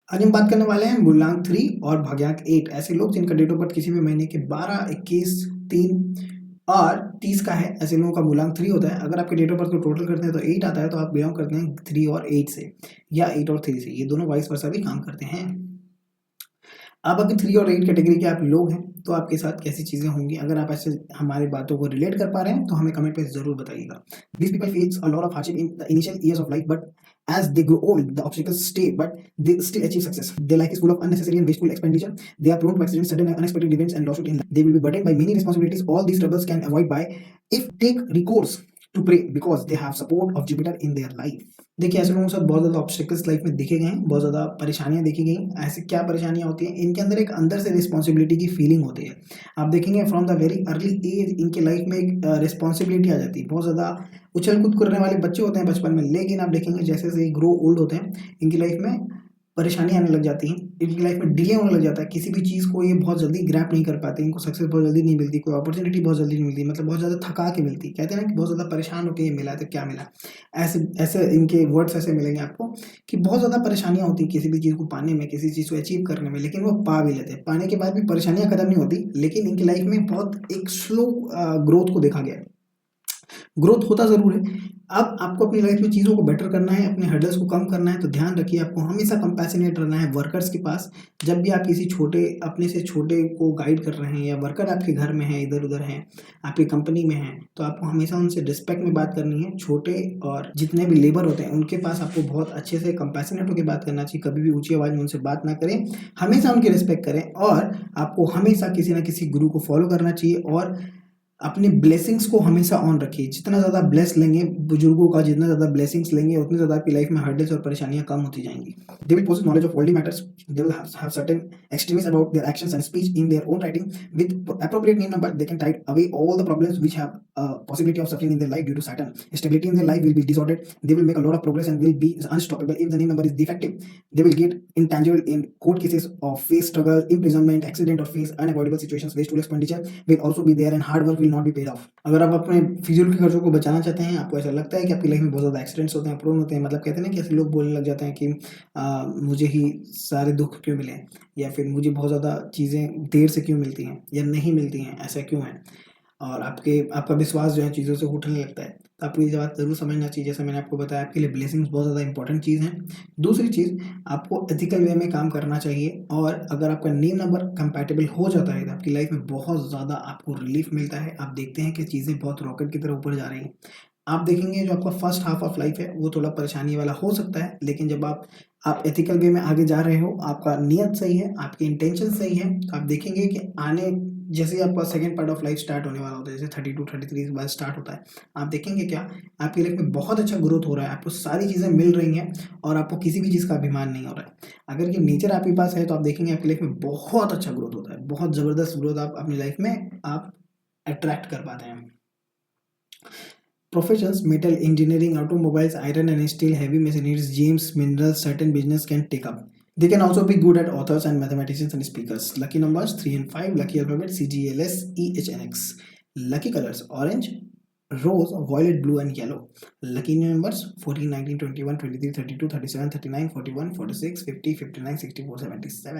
आज हम बात करने वाले हैं मूलांक 3 और भाग्यांक 8 ऐसे लोग जिनका डेट ऑफ बर्थ किसी भी महीने के 12, 21, 3 और 30 का है। ऐसे लोगों का मूलांक 3 होता है। अगर आपके डेट ऑफ बर्थ को टोटल करते हैं तो 8 आता है, तो आप बिलोंग करते हैं 3 और 8 से या 8 और 3 से। ये दोनों वाइस वर्सा भी काम करते हैं। अब अगर 3 और 8 कैटेगरी के आप लोग हैं तो आपके साथ कैसी चीज़ें होंगी। अगर आप ऐसे हमारी बातों को रिलेट कर पा रहे हैं तो हमें कमेंट पे ज़रूर बताइएगा। These people face a lot of hardship in the initial years of life, but as they grow old, the obstacles stay, but they still achieve success. Their life is full of unnecessary and wasteful expenditure. They are prone to accidents, sudden and unexpected events, and losses in life. They will be burdened by many responsibilities. All these troubles can avoid by if take recourse to pray because they have support of Jupiter in their life. देखिए, ऐसे लोगों के साथ बहुत ज़्यादा obstacles life में देखे गए हैं, बहुत ज़्यादा परेशानियाँ देखी गई। ऐसी क्या परेशानियाँ होती हैं, इनके अंदर एक अंदर से रिस्पॉन्सिबिलिटी की फीलिंग होती है। आप देखेंगे from the very early age इनके लाइफ में एक रिस्पॉन्सिबिलिटी आ जाती है। बहुत ज़्यादा उछल कूद करने वाले बच्चे होते हैं बचपन में, लेकिन आप देखेंगे जैसे जैसे ग्रो ओल्ड होते हैं इनकी लाइफ में परेशानी आने लग जाती हैं। इनकी लाइफ में डिले होने लग जाता है। किसी भी चीज़ को ये बहुत जल्दी ग्रैब नहीं कर पाते, इनको सक्सेस बहुत जल्दी नहीं मिलती, कोई अपॉर्चुनिटी बहुत जल्दी नहीं मिलती, मतलब बहुत ज़्यादा थका के मिलती। कहते हैं ना कि बहुत ज़्यादा परेशान होके ये मिला तो क्या मिला। ऐसे ऐसे इनके वर्ड्स ऐसे मिलेंगे आपको कि बहुत ज़्यादा परेशानियाँ होती हैं किसी भी चीज़ को पाने में, किसी चीज़ को अचीव करने में, लेकिन वो पा भी लेते हैं। पाने के बाद भी परेशानियाँ खत्म नहीं होती, लेकिन इनकी लाइफ में बहुत एक स्लो ग्रोथ को देखा गया है। ग्रोथ होता ज़रूर है। अब आपको अपनी लाइफ में चीज़ों को बेटर करना है, अपने हर्डल्स को कम करना है, तो ध्यान रखिए आपको हमेशा कंपैशनेट रहना है वर्कर्स के पास। जब भी आप किसी छोटे अपने से छोटे को गाइड कर रहे हैं या वर्कर आपके घर में हैं, इधर-उधर हैं, आपकी कंपनी में हैं, तो आपको हमेशा उनसे रिस्पेक्ट में बात करनी है। छोटे और जितने भी लेबर होते हैं उनके पास आपको बहुत अच्छे से कंपैशनेट होकर बात करना चाहिए। कभी भी ऊँची आवाज़ में उनसे बात ना करें, हमेशा उनकी रिस्पेक्ट करें और आपको हमेशा किसी न किसी गुरु को फॉलो करना चाहिए और अपने ब्लेसिंग्स को हमेशा ऑन रखिए। जितना ज़्यादा ब्लेस लेंगे, बुजुर्गों का जितना ज़्यादा ब्लेसिंग्स लेंगे, उतनी ज़्यादा आपकी लाइफ में हर्डल्स और परेशानियाँ कम होती जाएँगी। They will possess knowledge of worldly matters. They will have certain extremes about their actions and speech in their own writing. With appropriate name number, they can tide away all the problems which have a possibility of suffering in their life due to Saturn. Stability in their life will be disordered. They will make a lot of progress and will be unstoppable. If the name number is defective, they will get intangible in court cases or face struggle, imprisonment, accident or face unavoidable situations. Wasteful expenditure will also be there and hard work will not be paid off. अगर आप अपने फिजूल के खर्चों को बचाना चाहते हैं, आपको ऐसा लगता है कि आपकी लाइफ में बहुत ज़्यादा एक्सीडेंट्स होते हैं, प्रोन होते हैं, मतलब कहते हैं ना कि ऐसे लोग बोलने लग जाते हैं कि मुझे ही सारे दुख क्यों मिले, या फिर मुझे बहुत ज़्यादा चीज़ें देर से क्यों मिलती हैं या नहीं मिलती हैं, ऐसा क्यों है, और आपका विश्वास जो है चीज़ों से उठने लगता है, तो आपको ये बात ज़रूर समझना चाहिए। जैसे मैंने आपको बताया, आपके लिए ब्लेसिंग्स बहुत ज़्यादा इंपॉर्टेंट चीज़ है। दूसरी चीज़, आपको एथिकल वे में काम करना चाहिए और अगर आपका नेम नंबर कंपैटिबल हो जाता है तो आपकी लाइफ में बहुत ज़्यादा आपको रिलीफ मिलता है। आप देखते हैं कि चीज़ें बहुत रॉकेट की तरह ऊपर जा रही हैं। आप देखेंगे जो आपका फर्स्ट हाफ ऑफ लाइफ है वो थोड़ा परेशानी वाला हो सकता है, लेकिन जब आप एथिकल वे में आगे जा रहे हो, आपका नियत सही है, आपके इंटेंशन सही है, तो आप देखेंगे कि आने जैसे ही आपका second part of life start होने वाला होता है, जैसे 32, 33 के बाद स्टार्ट होता है, आप देखेंगे क्या आपकी लाइफ में बहुत अच्छा ग्रोथ हो रहा है, आपको सारी चीज़ें मिल रही हैं और आपको किसी भी चीज़ का अभिमान नहीं हो रहा है। अगर ये नेचर आपके पास है तो आप देखेंगे आपकी लाइफ में बहुत अच्छा ग्रोथ होता है, बहुत ज़बरदस्त ग्रोथ आप अपनी लाइफ में आप अट्रैक्ट कर पाते हैं। Professions: metal engineering, automobiles, iron and steel, heavy machineries, gems, minerals, certain business can take up. They can also be good at authors and mathematicians and speakers. Lucky numbers 3 and 5. Lucky alphabet CGLS EHNX. Lucky colors: orange, rose, violet, blue and yellow. Lucky numbers 14, 19, 21, 23, 32, 37, 39, 41, 46, 50, 59, 64, 77.